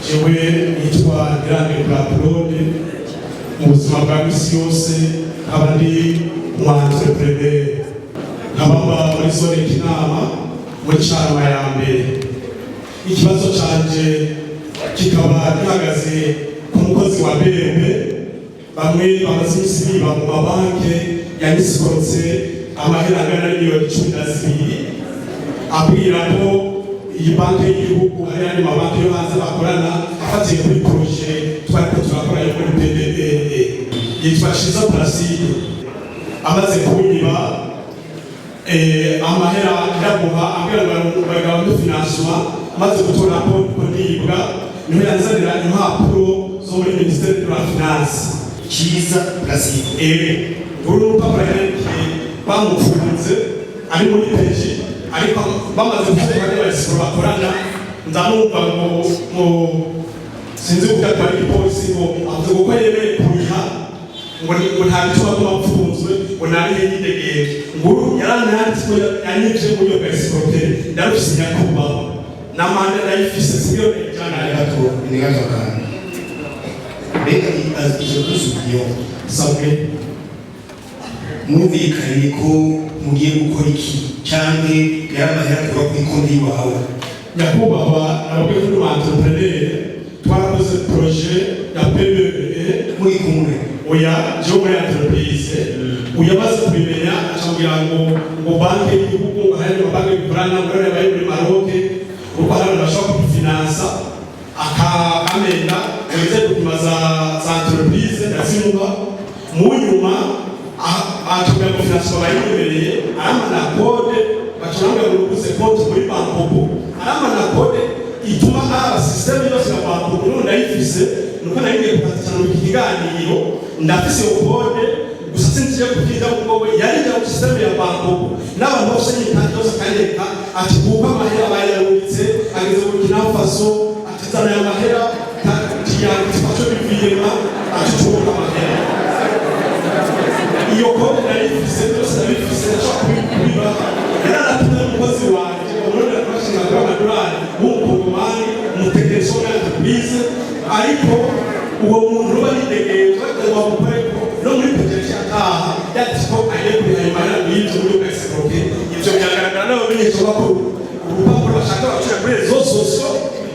jewe nitwa Grande Claude mu buzima bwa misi yose abandi mu entrepreneur nkabamba muri zone Kinama mu cyaro ya mbere. Ikibazo canje kikaba gihagaze ku mukozi wa BRB bamwe bamaze imisi biba mu mabanki yanisikorotse amahera angana n'imiliyoni 12 abwira ko iyi banki y'igihugu hari andi mabanki yo hanze bakorana afatiye kuri proje twari ko turakora yo muri PDE yitwa Shiza Placide amaze kunyiba amahera ndamuha ambwira ngo bagabo financement amaze gutora ko ndibwa niho yanzanira impapuro zo muri Ministère de la Finance. Shiza Placide urupapuro bamufunze ari muri peji ariko bamaze gufata abayobozi bakorana ndamumva ngo sinzi gukatwa ipolisi ngo avuze ko yemeye kuriha ngo nta bituma bamfunzwe ngo nari yidegeye ngo yarananditswe yanyije muri yo escroquer ndarusinya kuba na manda ndayifise siyo cyane gato ni gato kana beka izo dusubiyo sabwe mwumvikanye ko mugiye gukora iki cyangwa yaramahera kuba kuri konti wawe nyakubahwa ababwe muri entrepreneur twarakoze projet ya PBE muri kumwe oya jo muri entreprise uya baza kubimenya acambira ngo banki y'igihugu hari amabanki bikorana ngore bayi muri Maroc uko hari bashaka kufinansa akamenda weze kumaza za entreprise ndasimba mu nyuma atubwira ngo finanswa bayibereye aramana code bacuranga ngo uguze konti muri bankobo aramana code ituma system yose ya bankobo none ndayifise nuko nayigiye kukatsana mu kiganiro ndafise code gusa sinziye kukiza ngo yari ya system ya bankobo n'abantu bose n'ikandi yose kandeka ati kuba amahera bayarubitse ageze mu kinafaso atazana ya mahera tiyandi twacho biviyema atutuka amahera iyo kode narifise byose nabifise kubiba yaratumye umukozi wanje umuntu arashaka amadolari w'umukongomani umutegerezo n'entreprise ariko uwo muntu baritegeye twagomba gukora ko no muri projet yataha yatiko agiye kwihayimana n'ibyo muri escroque ibyo byagaragara n'abamenyesha bakuru urupapuro bashaka bacira kuri rezo sosio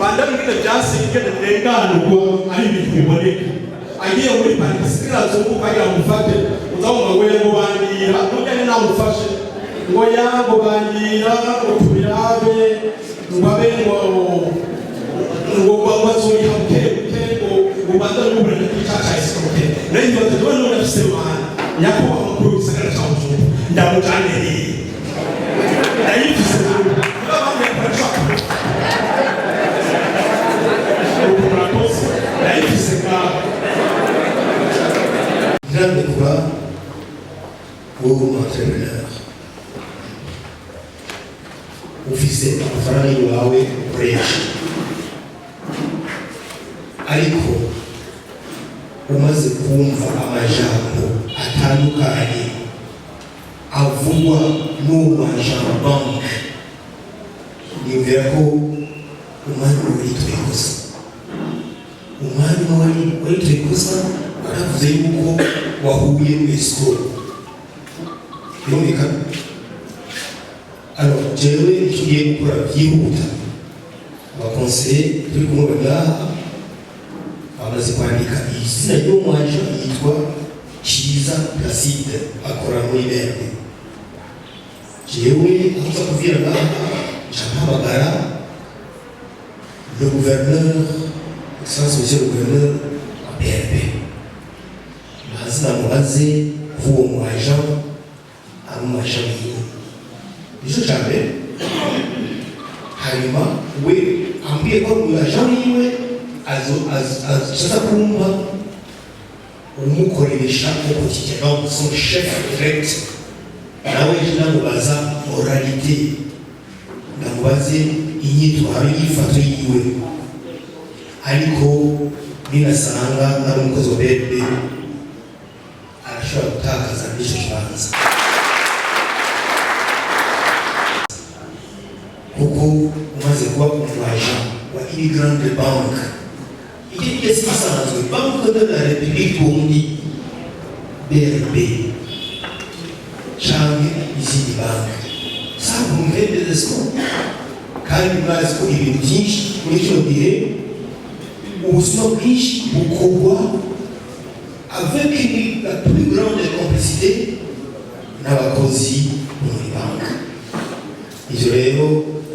bandabwire byasi igende ndenganurwa ari ibintu biboneka agiye muri participira zungu kagira mufate uzabona ngo yego bandira nujyane namufashe ngo yango bandira utubirabe ngwabe ngo bazuri hamke ngo bandana n'ubure n'icyaca isikoke nayo batadwa none afisema nyako amakuru gisagara cyacu ndamujane ndayifise babamwe kwa ndayifise ka grande quoi pour entrepreneur ufise amafaranga yawe ukoresha ariko umaze kumva amajambo atandukanye avugwa n'umajambo bank niyumvira ko umwanya witwaye gusa umwanya witwaye gusa aravuze yuko wahuye n'escroc birumvikana. Alors jewe tugiye gukora byihuta abakonseye turi kumwe ngaha bamaze kwandika izina ry'umwaje yitwa Shiza Placide akora muri BRB. Jewe aza kuvira ngaha ncahamagara le gouverneur excellence monsieur le gouverneur wa BRB mubaze uwo mwaje ari umwaje wiwe icyo cyane hanyuma we ambwiye ko umwaje wiwe aza kumva umukoresha uko kigera son chef direct nawe namubaza moralité namubaze inyitwaro y'ifato yiwe ariko ninasanga ari umukozi wa BRB arashobora gutakaza n'icyo kibanza kuko umaze kuba umwaje wa grande bank iki gihe gisanzwe banque de la République ubundi BRB canke izindi banki saba umuhembezwa kandi mwazi ko ibintu byinshi muri kino gihe ubuzima bwinshi bukorwa avec la plus grande complicité n'abakozi muri banki. Ivyo rero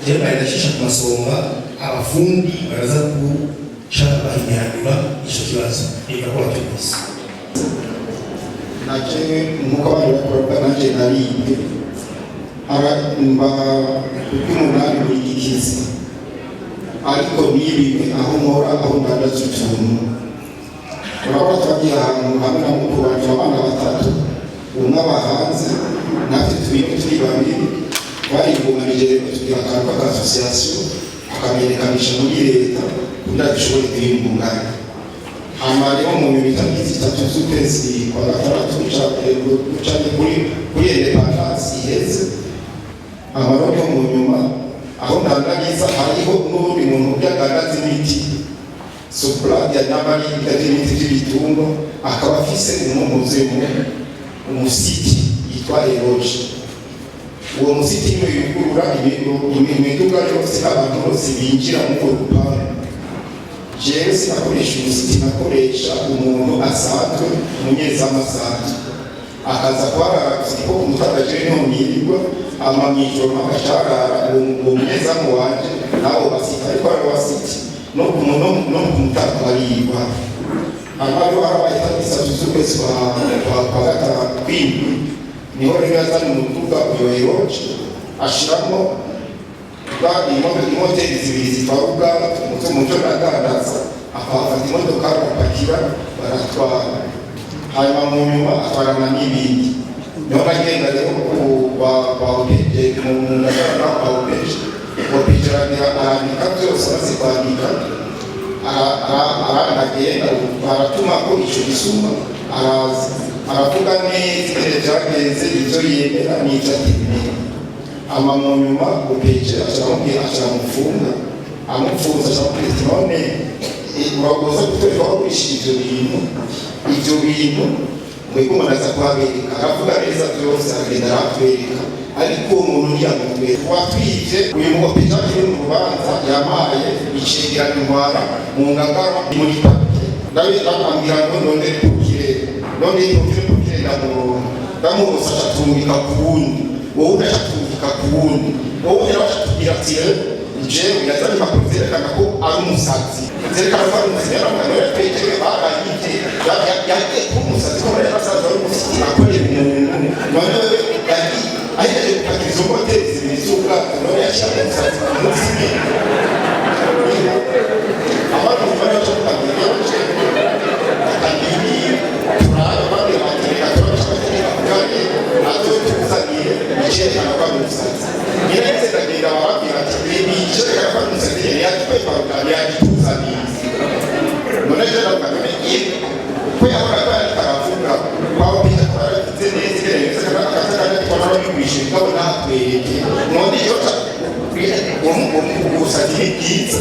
byari ndashisha ku masonga abafundi baraza kuca bahinyanyura ico kibazo igakora cyose naje nkuko abandi bakora naje nariye mba umunani muri gikizi ariko nibi aho nkora aho ndandaza utuntu urabona twagiye ahantu hamwe na mukuru wanje abana batatu umwe abahanze natwe turi babiri bariyunganije tugira akantu k'agasosiyasiyo akamenyekanisha muri leta kugira dushobore kwiyungunganya. Hama rero mu bintu bitatu z'ukwezi kwa gatandatu ducanye kuri independance iheze. Hama rero mu nyuma aho ndandagiza hariho n'ubundi muntu byagandaza imiti soprade ya nyamari ikagira imiti by'ibitungwa akaba afise umuzi umusiti yitwa Eroge. Uwo musiti niwe yugurura imiduga yose abantu bose binjira mu rupangu. Jewe sinakoresha umusiti, nakoresha umuntu asanzwe umunyezamu asanzwe akaza kuharara ko umutagaje niho mwirirwa amamijoro akacarara uwo munyezamu wanje nabo basita ariko ari wasiti no kumutaka barirwa abantu barabaye tabisa z'ukwezi kwa gatanu kw'indwi niho rero yazana umuduga uyoyoje ashiramo imoteri zibiri zitwara ubwato umuco nadandaza akafata imodoka agapakira baratwara hanyuma mu nyuma atwarana n'ibindi niho nagenda rero bawupeje mu nagana bawupeje wapijaranira arandika byose amaze kwandika aragenda baratuma ko ico gisuma araza aravuga neza ibintu byagenze ibyo yemera n'ibyo atemera. Ama mu nyuma upeje acaramubwira acaramufunga amufunza acaramubwira none uragoza kutwereka ko wishije ibyo bintu mwebwe umuntu aza kuhabereka aravuga neza byose aragenda aratwereka ariko umuntu ntiyamutwereka watwije uyu mupeje akiri mu rubanza yamaye icegera indwara mu ngagara muri papiye ndabambwira ngo none tukire ndamurosa acatumika ku wundi wowe udashatumbika ku wundi wowe yarashatubwira ati jewe yazanye impapuro zerekana ko ari umusazi zerekana ko ari umusazi yaramwana yatwegeye barayite yagiye kuba umusazi ko yarasaza ari umusazi akoreye umuntu none ahejeje gupakira izo moteri zibiri z'ubwato none yashyira umusazi ku munsi abantu bari bacakubwira akandini turaba bari batereka turabashakira kugane nazo tuzaniye icyerekana ko ari umusazi nyirahise ndagenda barabwira ati ibi icyerekana ko ari umusazi yatwe barugana yagituzaniye none rero bakame ko yahoraga ariko aravuga waba bita ko arafite neza igerageza akazakanya ko nawe bigwishe ngabo natwereke none iyo umusazi ni bwiza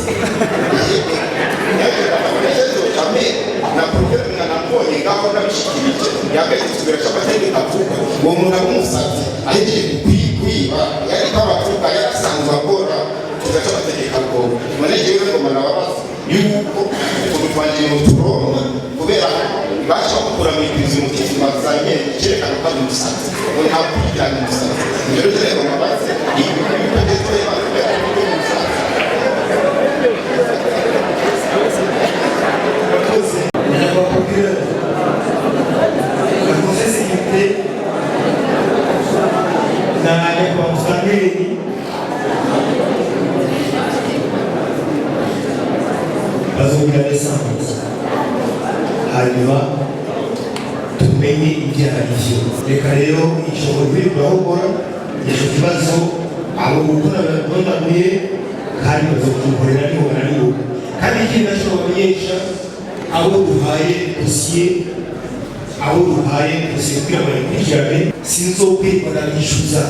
na problème nanabonye ngaho nabishikirije yagaye kutubera cy'amategeko avuga uwo muntu amusazi ahejeje kwiba yari kwabavuga yarasanzwe akora tugaca amategeko akora none jewe ngo manababaza yuko ukuntu twangiye mu turonka kubera baca bakura mu ipizi umutima bazanye cyerekana ko ari umusazi ngo nta kurijyana umusazi rero rero mabaze bazongera esanse hanyuma tumenye ibyaha ivyo. Reka rero ico biri kurahogora ico kibazo abo gukora bondamuye kandi bazokukorera niho bananiwe kandi ikindi naco bamenyesha abo duhaye dosiye abo duhaye dosiye kugira ngo ikurikirane sinzokwirwa n'abishuza